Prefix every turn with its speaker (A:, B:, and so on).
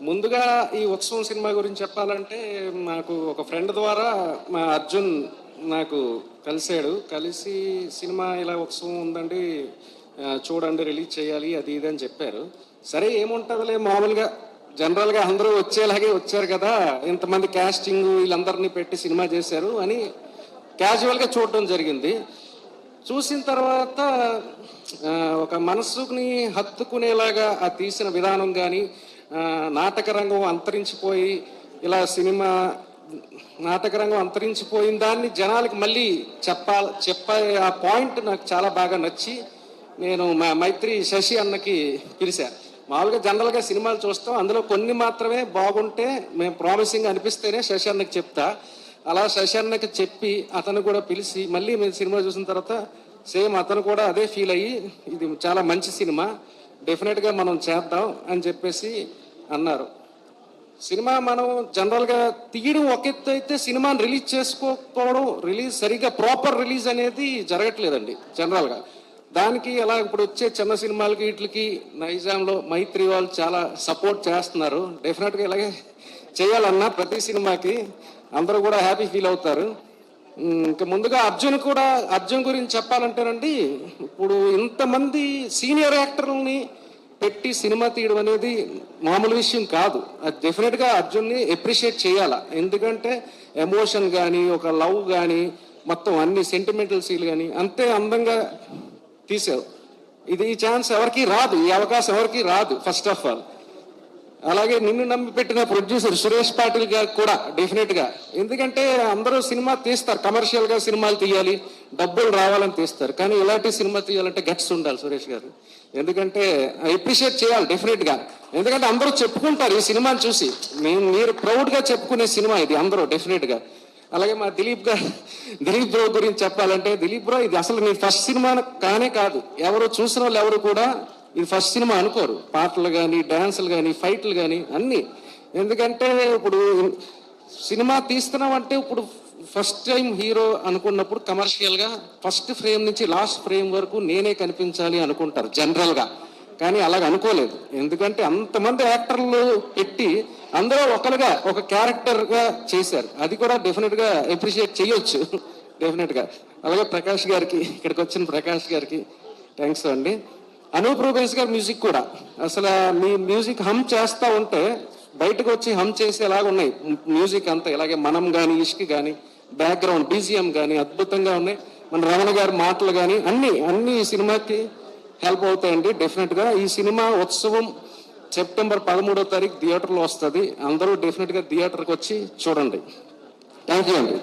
A: ముందుగా ఈ ఉత్సవం సినిమా గురించి చెప్పాలంటే నాకు ఒక ఫ్రెండ్ ద్వారా మా అర్జున్ నాకు కలిసి సినిమా ఇలా ఉత్సవం ఉందండి, చూడండి, రిలీజ్ చేయాలి అది ఇది అని చెప్పారు. సరే ఏముంటుందిలే, మామూలుగా జనరల్గా అందరూ వచ్చేలాగే వచ్చారు కదా, ఇంతమంది క్యాస్టింగ్ వీళ్ళందరినీ పెట్టి సినిమా చేశారు అని క్యాజువల్గా చూడటం జరిగింది. చూసిన తర్వాత ఒక మనసుని హత్తుకునేలాగా ఆ తీసిన విధానం కానీ, నాటక రంగం అంతరించిపోయి ఇలా సినిమా నాటక రంగం అంతరించిపోయిన దాన్ని జనాలకి మళ్ళీ చెప్పే ఆ పాయింట్ నాకు చాలా బాగా నచ్చి నేను మా మైత్రి శశి అన్నకి పిలిచా. మామూలుగా జనరల్గా సినిమాలు చూస్తాం, అందులో కొన్ని మాత్రమే బాగుంటే మేము ప్రామిసింగ్ అనిపిస్తేనే శశి అన్నకి చెప్తా. అలా శశి అన్నకి చెప్పి అతను కూడా పిలిచి మళ్ళీ మేము సినిమా చూసిన తర్వాత సేమ్ అతను కూడా అదే ఫీల్ అయ్యి ఇది చాలా మంచి సినిమా, డెఫినెట్గా మనం చేద్దాం అని చెప్పేసి అన్నారు. సినిమా మనం జనరల్గా తీయడం ఒక ఎత్తు అయితే సినిమాని రిలీజ్ చేసుకోకపోవడం, సరిగ్గా ప్రాపర్ రిలీజ్ అనేది జరగట్లేదండి జనరల్గా. దానికి అలా ఇప్పుడు వచ్చే చిన్న సినిమాలకి వీటికి నైజాంలో మైత్రి వాళ్ళు చాలా సపోర్ట్ చేస్తున్నారు. డెఫినెట్గా ఇలాగే చేయాలన్నా ప్రతి సినిమాకి అందరూ కూడా హ్యాపీ ఫీల్ అవుతారు. ఇంకా ముందుగా అర్జున్ గురించి చెప్పాలంటేనండి, ఇప్పుడు ఇంతమంది సీనియర్ యాక్టర్లని పెట్టి సినిమా తీయడం అనేది మామూలు విషయం కాదు. అది డెఫినెట్గా అర్జున్ని అప్రిషియేట్ చేయాలా. ఎందుకంటే ఎమోషన్ కానీ, ఒక లవ్ కానీ, మొత్తం అన్ని సెంటిమెంటల్ సీల్ కానీ అంతే అందంగా తీసావు. ఈ ఛాన్స్ ఎవరికి రాదు, ఈ అవకాశం ఎవరికి రాదు ఫస్ట్ ఆఫ్ ఆల్. అలాగే నిన్ను నమ్మి పెట్టిన ప్రొడ్యూసర్ సురేష్ పాటిల్ గారు కూడా డెఫినెట్గా, ఎందుకంటే అందరూ సినిమా తీస్తారు, కమర్షియల్గా సినిమాలు తీయాలి, డబ్బులు రావాలని తీస్తారు, కానీ ఇలాంటి సినిమా తీయాలంటే గట్స్ ఉండాలి సురేష్ గారు. ఎందుకంటే అప్రిషియేట్ చేయాలి డెఫినెట్గా. ఎందుకంటే అందరూ చెప్పుకుంటారు ఈ సినిమాని చూసి, మీరు ప్రౌడ్గా చెప్పుకునే సినిమా ఇది అందరూ డెఫినెట్గా. అలాగే మా దిలీప్ బ్రో గురించి చెప్పాలంటే, దిలీప్ బ్రో ఇది అసలు మీ ఫస్ట్ సినిమా కానే కాదు. ఎవరు చూసిన వాళ్ళు ఎవరు కూడా ఇది ఫస్ట్ సినిమా అనుకోరు. పాటలు కానీ, డ్యాన్సులు కానీ, ఫైట్లు కానీ అన్నీ. ఎందుకంటే ఇప్పుడు సినిమా తీస్తున్నాం అంటే ఇప్పుడు ఫస్ట్ టైం హీరో అనుకున్నప్పుడు కమర్షియల్గా ఫస్ట్ ఫ్రేమ్ నుంచి లాస్ట్ ఫ్రేమ్ వరకు నేనే కనిపించాలి అనుకుంటారు జనరల్గా. కానీ అలాగ అనుకోలేదు, ఎందుకంటే అంతమంది యాక్టర్లు పెట్టి అందరూ ఒకరుగా ఒక క్యారెక్టర్గా చేశారు. అది కూడా డెఫినెట్గా అప్రిషియేట్ చేయొచ్చు డెఫినెట్గా. అలాగే ప్రకాష్ గారికి, ఇక్కడికి వచ్చిన ప్రకాష్ గారికి థ్యాంక్స్ అండి. అనూప్ రూబెన్స్ గారి మ్యూజిక్ కూడా అసలు మీ మ్యూజిక్ హమ్ చేస్తూ ఉంటే బయటకు వచ్చి హమ్ చేసేలాగా ఉన్నాయి మ్యూజిక్ అంతా. ఇలాగే మనం కానీ, ఇష్క్ కానీ, బ్యాక్గ్రౌండ్ బీజిఎం కానీ అద్భుతంగా ఉన్నాయి. మన రమణ గారి మాటలు కానీ అన్ని ఈ సినిమాకి హెల్ప్ అవుతాయండి డెఫినెట్గా. ఈ సినిమా ఉత్సవం సెప్టెంబర్ 13వ తారీఖు థియేటర్లో వస్తుంది. అందరూ డెఫినెట్గా థియేటర్కి వచ్చి చూడండి. థ్యాంక్ యూ అండి.